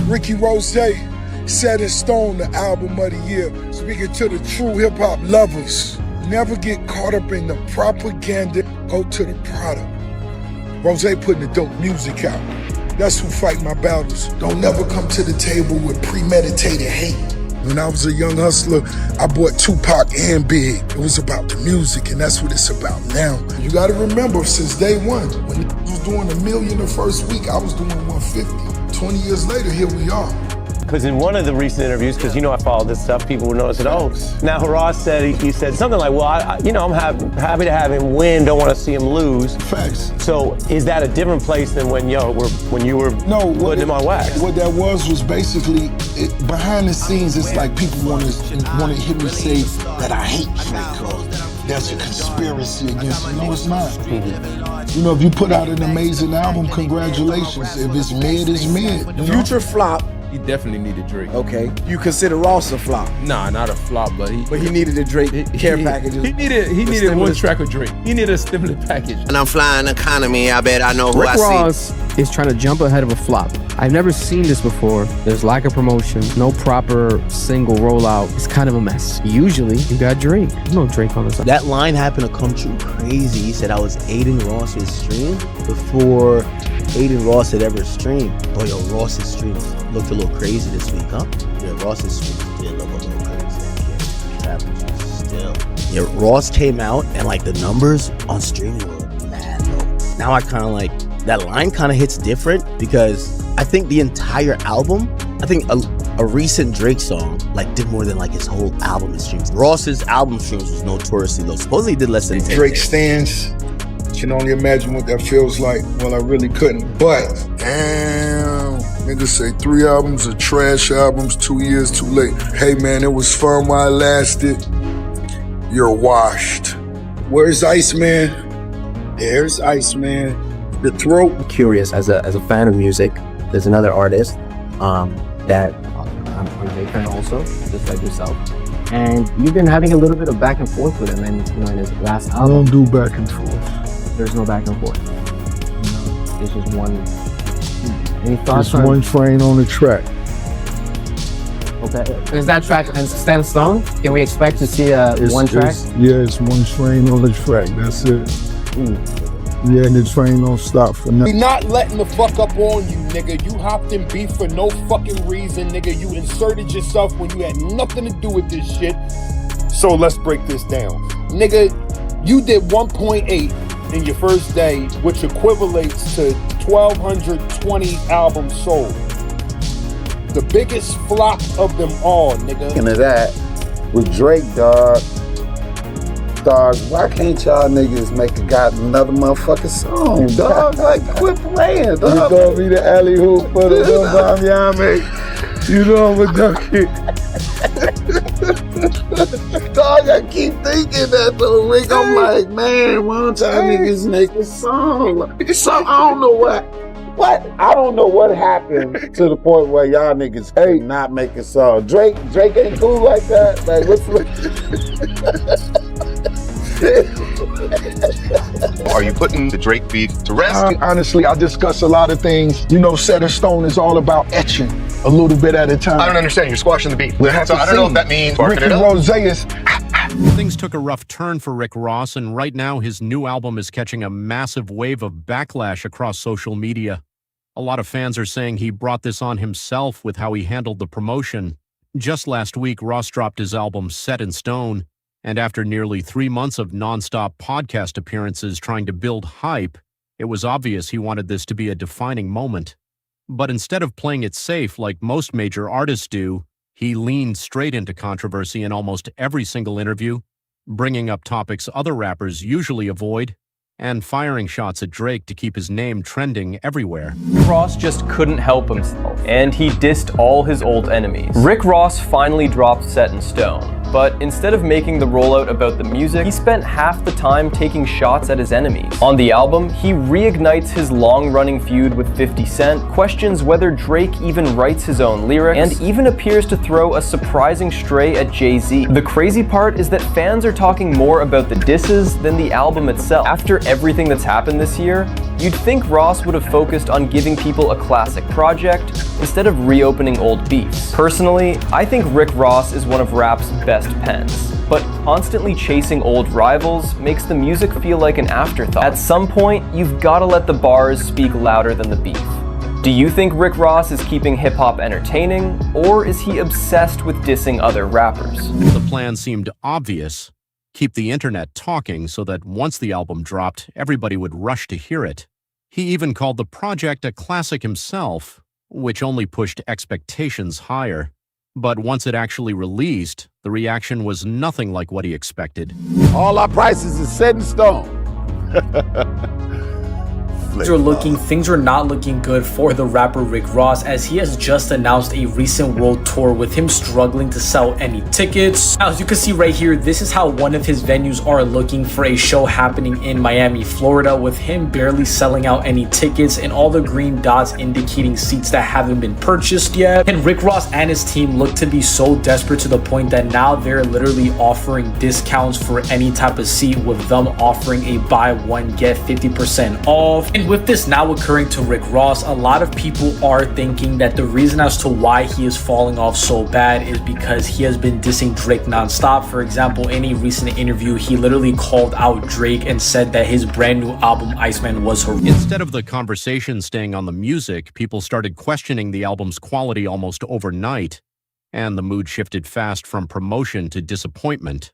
Ricky Rose, Set in Stone, the album of the year. Speaking to the true hip-hop lovers, never get caught up in the propaganda, go to the product. Rose putting the dope music out. That's who fight my battles. Don't never come to the table with premeditated hate. When I was a young hustler, I bought Tupac and Big. It was about the music, and that's what it's about now. You gotta remember, since day one, when I was doing $1 million the first week, I was doing 150. 20 years later, here we are. Because in one of the recent interviews, because you know I follow this stuff, people would notice that, oh, now Ross said, he said something like, well, I'm happy to have him win, don't want to see him lose. Facts. So is that a different place than when you were putting him on wax? What that was basically, behind the scenes, it's like people want to hear me say that I hate Drake. There's a conspiracy against me. No, it's not. You know, if you put out an amazing album, congratulations. If it's mid, it's mid. Future flop. He definitely needed Drake. Okay. You consider Ross a flop? Nah, not a flop, but he needed a Drake care package. He needed one track with Drake. He needed a stimulant package. And I'm flying economy, I bet I know who Rick I see. Ross is trying to jump ahead of a flop. I've never seen this before. There's lack of promotion, no proper single rollout. It's kind of a mess. Usually, you got Drake. There's no Drake on this. That line happened to come true crazy. He said I was aiding Ross's stream before Aiden Ross had ever streamed. Oh, yo, Ross's stream looked a little crazy this week, huh? Yeah, Ross's stream did look a little crazy. That was still. Yeah, Ross came out and like the numbers on streaming were mad low. Now I kind of like, that line kind of hits different because I think the entire album, I think a recent Drake song like did more than like his whole album in streams. Ross's album streams was notoriously low. Supposedly he did less than 10 Drake days. stands. Can only imagine what that feels like. Well, I really couldn't, but damn, niggas say 3 albums are trash albums, 2 years too late. Hey man, it was fun while it lasted. You're washed. Where's Iceman? There's Iceman. The Throat. I'm curious, as a fan of music, there's another artist that I'm a big fan also, just like yourself. And you've been having a little bit of back and forth with him, and in his last album. I don't do back and forth. There's no back and forth. It's just one. Any thoughts? Just one train on the track. Okay. Is that track stand stone? Can we expect to see one track? It's one train on the track. That's it. Yeah, and the train don't stop for nothing. We not letting the fuck up on you, nigga. You hopped in beef for no fucking reason, nigga. You inserted yourself when you had nothing to do with this shit. So let's break this down. Nigga, you did 1.8 in your first day, which equivalates to 1,220 albums sold. The biggest flop of them all, nigga. Into that, with Drake, dog, why can't y'all niggas make another motherfucking song, dog? Like, quit playing, dog. You gonna be the alley-hoop for the little Yami. You know I'm a donkey. Dog, I keep thinking that though, Rick. I'm like, man, why don't y'all niggas make a song? So I don't know what I don't know what happened to the point where y'all niggas not make a song. Drake ain't cool like that. Like, Are you putting the Drake beef to rest? Honestly, I discuss a lot of things. You know, Set in Stone is all about etching a little bit at a time. I don't understand. You're squashing the beef. So I don't know if that means barking Ricky it up. Rose is. Things took a rough turn for Rick Ross, and right now his new album is catching a massive wave of backlash across social media. A lot of fans are saying he brought this on himself with how he handled the promotion. Just last week, Ross dropped his album Set in Stone, and after nearly 3 months of nonstop podcast appearances trying to build hype, it was obvious he wanted this to be a defining moment. But instead of playing it safe like most major artists do, he leaned straight into controversy in almost every single interview, bringing up topics other rappers usually avoid, and firing shots at Drake to keep his name trending everywhere. Ross just couldn't help himself, and he dissed all his old enemies. Rick Ross finally dropped Set in Stone, but instead of making the rollout about the music, he spent half the time taking shots at his enemies. On the album, he reignites his long-running feud with 50 Cent, questions whether Drake even writes his own lyrics, and even appears to throw a surprising stray at Jay-Z. The crazy part is that fans are talking more about the disses than the album itself. After everything that's happened this year, You'd think Ross would have focused on giving people a classic project instead of reopening old beefs. Personally, I think Rick Ross is one of rap's best pens, but constantly chasing old rivals makes the music feel like an afterthought. At some point, you've got to let the bars speak louder than the beef. Do you think Rick Ross is keeping hip-hop entertaining, or is he obsessed with dissing other rappers? The plan seemed obvious. Keep the internet talking so that once the album dropped, everybody would rush to hear it. He even called the project a classic himself, which only pushed expectations higher. But once it actually released, the reaction was nothing like what he expected. All our prices is set in stone. Things are not looking good for the rapper Rick Ross, as he has just announced a recent world tour with him struggling to sell any tickets. Now, as you can see right here, this is how one of his venues are looking for a show happening in Miami, Florida, with him barely selling out any tickets and all the green dots indicating seats that haven't been purchased yet. And Rick Ross and his team look to be so desperate to the point that now they're literally offering discounts for any type of seat, with them offering a buy one get 50% off. And with this now occurring to Rick Ross, a lot of people are thinking that the reason as to why he is falling off so bad is because he has been dissing Drake nonstop. For example, in a recent interview, he literally called out Drake and said that his brand new album Iceman was horrific. Instead of the conversation staying on the music, people started questioning the album's quality almost overnight, and the mood shifted fast from promotion to disappointment.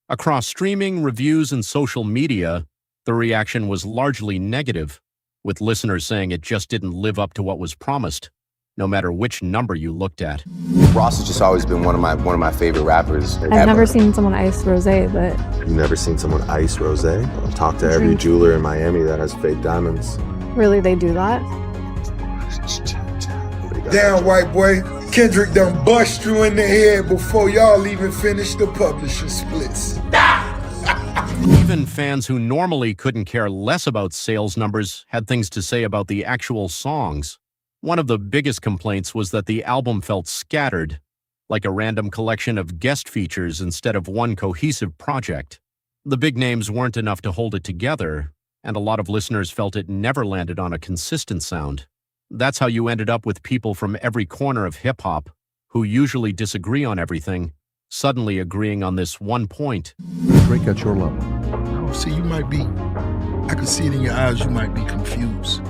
Across streaming, reviews, and social media, the reaction was largely negative, with listeners saying it just didn't live up to what was promised, no matter which number you looked at. Ross has just always been one of my favorite rappers. I've never seen someone ice rosé, but you've never seen someone ice rosé? Talk to every jeweler in Miami that has fake diamonds. Really, they do that? Damn, white boy, Kendrick done bust you in the head before y'all even finish the publishing splits. Even fans who normally couldn't care less about sales numbers had things to say about the actual songs. One of the biggest complaints was that the album felt scattered, like a random collection of guest features instead of one cohesive project. The big names weren't enough to hold it together, and a lot of listeners felt it never landed on a consistent sound. That's how you ended up with people from every corner of hip-hop, who usually disagree on everything, suddenly agreeing on this one point. Drake at your level. Oh, see, you might be, I can see it in your eyes, you might be confused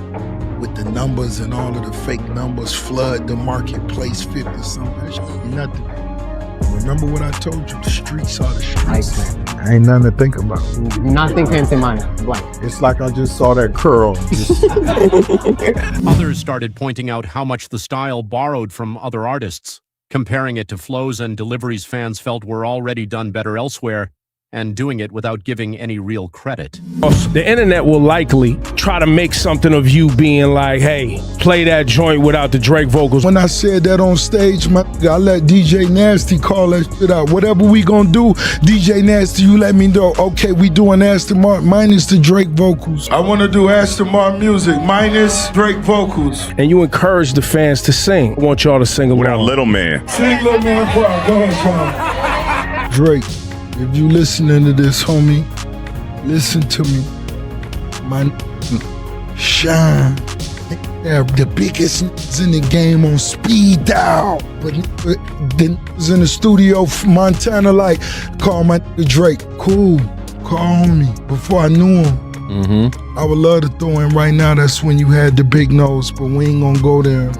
with the numbers and all of the fake numbers flood the marketplace 50 something. Nothing. Remember what I told you, the streets are the streets. Ain't nothing to think about. Nothing came to mind. Blank. It's like I just saw that curl. Others started pointing out how much the style borrowed from other artists, comparing it to flows and deliveries fans felt were already done better elsewhere, and doing it without giving any real credit. The internet will likely try to make something of you being like, hey, play that joint without the Drake vocals. When I said that on stage, I let DJ Nasty call that shit out. Whatever we gonna do, DJ Nasty, you let me know. Okay, we doing Aston Martin minus the Drake vocals. I wanna do Aston Martin music minus Drake vocals. And you encourage the fans to sing. I want y'all to sing along. Without Little Man. Sing Little Man, go ahead, Drake. If you listening to this, homie, listen to me. My shine. They're the biggest in the game on speed dial. But the in the studio, Montana, like, call my Drake. Cool, call me. Before I knew him, I would love to throw in right now. That's when you had the big nose, but we ain't gonna go there.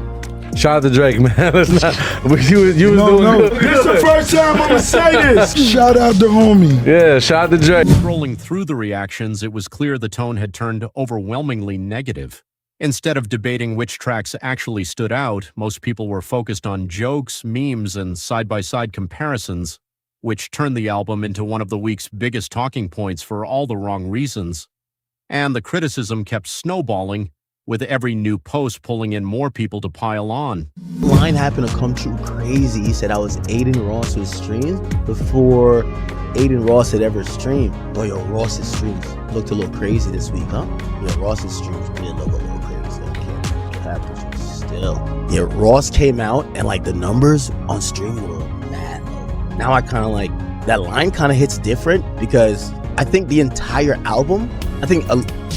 Shout out to Drake, man. That's not, you was doing good. This is the first time I'm gonna say this. Shout out to homie. Yeah, shout out to Drake. Scrolling through the reactions, it was clear the tone had turned overwhelmingly negative. Instead of debating which tracks actually stood out, most people were focused on jokes, memes, and side-by-side comparisons, which turned the album into one of the week's biggest talking points for all the wrong reasons. And the criticism kept snowballing, with every new post pulling in more people to pile on. The line happened to come true crazy. He said I was aiding Ross's streams before Aiden Ross had ever streamed. Boy, yo, Ross's streams looked a little crazy this week, huh? Yeah, Ross's streams did look a little crazy. I can't cap this still. Yeah, Ross came out and like the numbers on streaming were mad low. Now I kind of like, that line kind of hits different because I think the entire album,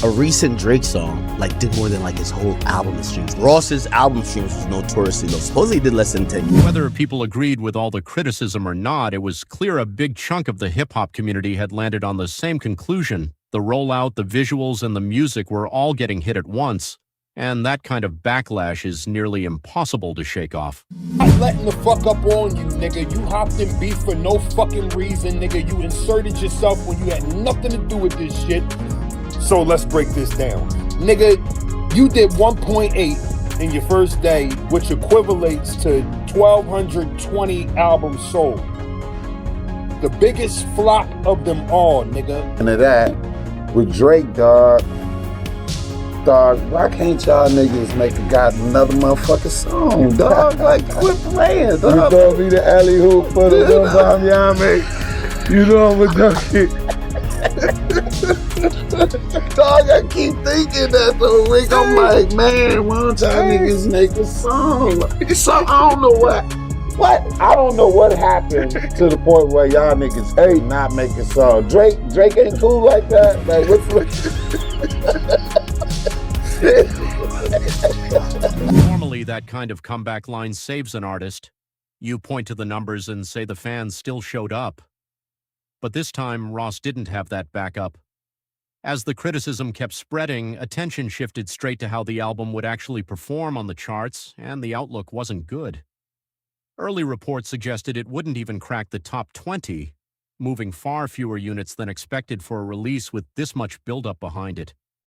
a recent Drake song like did more than like his whole album streams. Ross's album streams was notoriously low. Supposedly he did less than 10 million. Whether people agreed with all the criticism or not, it was clear a big chunk of the hip-hop community had landed on the same conclusion. The rollout, the visuals, and the music were all getting hit at once, and that kind of backlash is nearly impossible to shake off. I'm letting the fuck up on you, nigga. You hopped in beef for no fucking reason, nigga. You inserted yourself when you had nothing to do with this shit. So let's break this down. Nigga, you did 1.8 in your first day, which equivalates to 1,220 albums sold. The biggest flop of them all, nigga. And of that, with Drake, dog, why can't y'all niggas make another motherfucking song, dog? Like, quit playing, dog. You throw me the alley hoop for the little bomb, yummy. You know I'm a donkey. Dog, I keep thinking that though, Rick. I'm like, man, why don't y'all niggas make a song? So I don't know what I don't know what happened to the point where y'all niggas hate not making songs. Drake ain't cool like that. Like, Normally, that kind of comeback line saves an artist. You point to the numbers and say the fans still showed up. But this time, Ross didn't have that backup. As the criticism kept spreading, attention shifted straight to how the album would actually perform on the charts, and the outlook wasn't good. Early reports suggested it wouldn't even crack the top 20, moving far fewer units than expected for a release with this much buildup behind it.